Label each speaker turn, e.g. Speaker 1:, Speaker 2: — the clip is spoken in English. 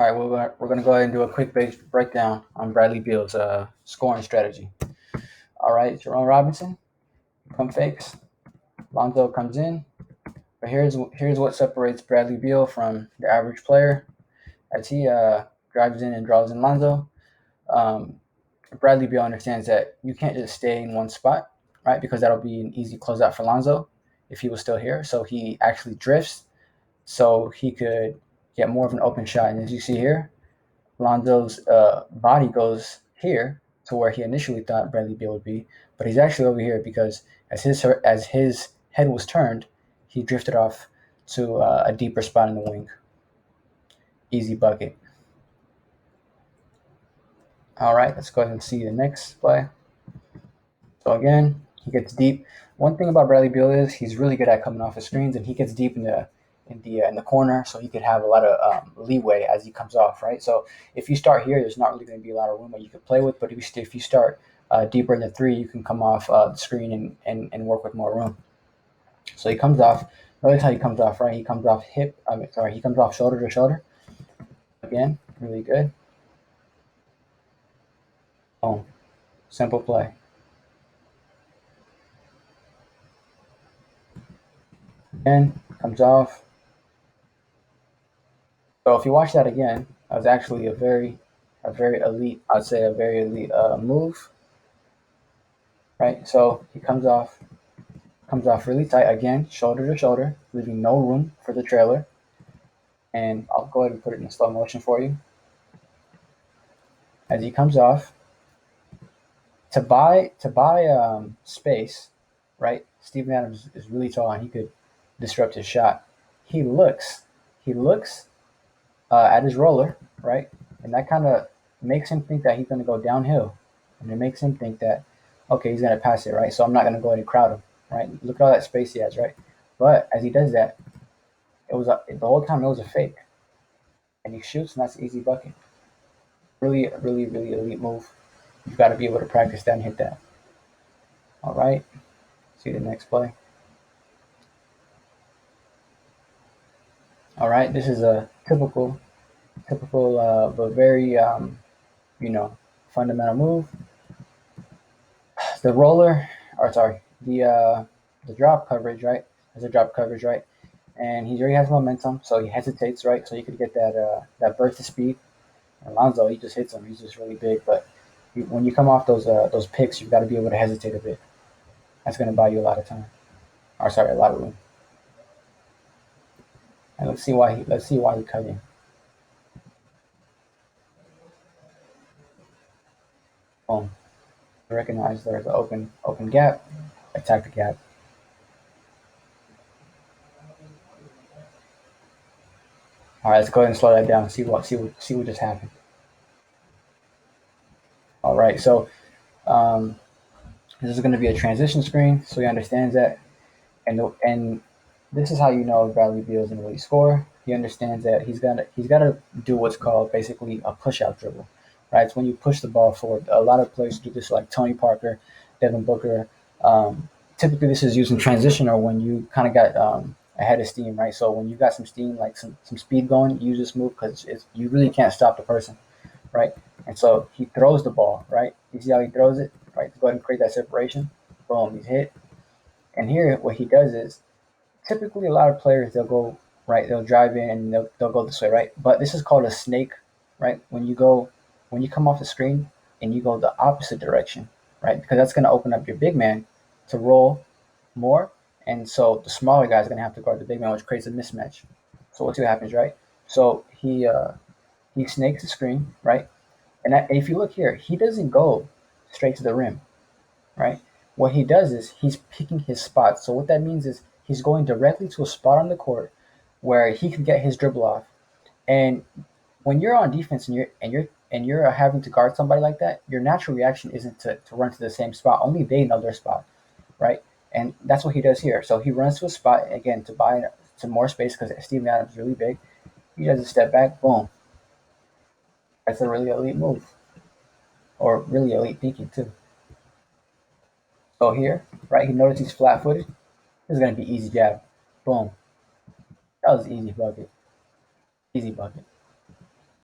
Speaker 1: All right, we're gonna go ahead and do a quick breakdown on Bradley Beal's scoring strategy. All right, Jerome Robinson pump fakes, Lonzo comes in, but here's what separates Bradley Beal from the average player as he drives in and draws in Lonzo. Um, Bradley Beal understands that you can't just stay in one spot, right? Because that'll be an easy closeout for Lonzo if he was still here. So he actually drifts so he could get more of an open shot. And as you see here, Lonzo's body goes here to where he initially thought Bradley Beal would be, but he's actually over here because as his head was turned, he drifted off to a deeper spot in the wing. Easy bucket. All right, let's go ahead and see the next play. So again, he gets deep. One thing about Bradley Beal is he's really good at coming off the screens, and he gets deep in the corner, so he could have a lot of leeway as he comes off, right? So if you start here, there's not really going to be a lot of room that you could play with. But if you start deeper in the three, you can come off the screen and work with more room. So he comes off. Notice how he comes off, right? He comes off he comes off shoulder to shoulder. Again, really good. Boom. Simple play. Again, comes off. So if you watch that again, that was actually a very elite, I'd say a very elite move, right? So he comes off really tight again, shoulder to shoulder, leaving no room for the trailer. And I'll go ahead and put it in slow motion for you. As he comes off, to buy space, right? Steven Adams is really tall and he could disrupt his shot. He looks at his roller, right? And that kind of makes him think that he's going to go downhill. And it makes him think that, okay, he's going to pass it, right? So I'm not going to go ahead and crowd him, right? Look at all that space he has, right? But as he does that, the whole time it was a fake. And he shoots, and that's an easy bucket. Really, really, really elite move. You've got to be able to practice that and hit that. All right. See the next play. All right. This is a typical, but very, you know, fundamental move. The roller, or sorry, the drop coverage, right? There's a drop coverage, right? And he already has momentum, so he hesitates, right? So you could get that burst of speed. Alonzo, he just hits him. He's just really big, but when you come off those picks, you've got to be able to hesitate a bit. That's going to buy you a lot of time, or sorry, a lot of room. And let's see why he cut in. Boom. Recognize there's an open gap. Attack the gap. All right, let's go ahead and slow that down. See what just happened. All right, so um, this is going to be a transition screen, so he understands that, and this is how you know Bradley Beal is an elite scorer. He understands that he's got to do what's called basically a push out dribble, right? It's when you push the ball forward. A lot of players do this, like Tony Parker, Devin Booker. Typically, this is used in transition or when you kind of got ahead of steam, right? So when you got some steam, like some speed going, use this move because you really can't stop the person, right? And so he throws the ball, right? You see how he throws it, right? To go ahead and create that separation. Boom, he's hit. And here, what he does is typically a lot of players they'll go right, they'll drive in and they'll go this way, right? But this is called a snake, right? When you come off the screen and you go the opposite direction, right? Because that's going to open up your big man to roll more, and so the smaller guy is going to have to guard the big man, which creates a mismatch. So what happens, right? So he snakes the screen, right? And if you look here, he doesn't go straight to the rim, right? What he does is he's picking his spot. So what that means is he's going directly to a spot on the court where he can get his dribble off. And when you're on defense and you're having to guard somebody like that, your natural reaction isn't to run to the same spot. Only they know their spot, right? And that's what he does here. So he runs to a spot again to buy some more space because Steven Adams is really big. He does a step back, boom. That's a really elite move, or really elite thinking too. So here, right, he noticed he's flat-footed. This is gonna be easy jab, boom. That was easy bucket, easy bucket.